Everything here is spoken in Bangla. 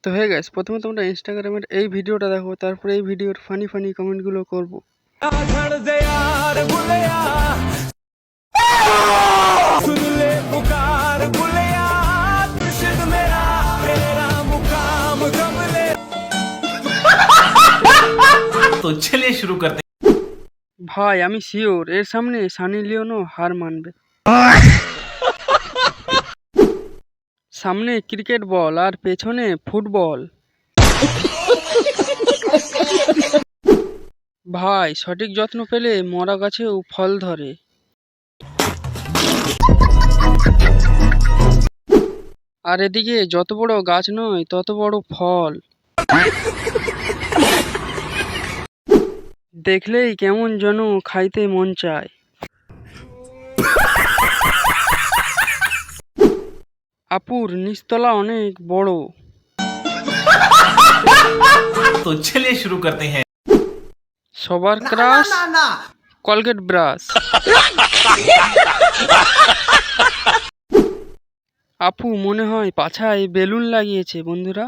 তো হে গাইস, প্রথমে তোমরা ইনস্টাগ্রামের এই ভিডিওটা দেখো, তারপরে এই ভিডিওর ফানি ফানি কমেন্টগুলো করব। तो चलिए शुरू करते हैं। ভাই আমি শিওর এর সামনে সানি লিওনও হার মানবে। সামনে ক্রিকেট বল আর পেছনে ফুটবল। ভাই সঠিক যত্ন পেলে মরা গাছেও ফল ধরে। আর এদিকে যত বড় গাছ নয় তত বড় ফল। দেখলেই কেমন যেন খাইতে মন চায়। আপুর নিচতলা অনেক বড়। तो चलिए शुरू करते हैं। সবার ক্রাশ কলগেট ব্রাশ। আপু মনে হয় পাছায় বেলুন লাগিয়েছে বন্ধুরা।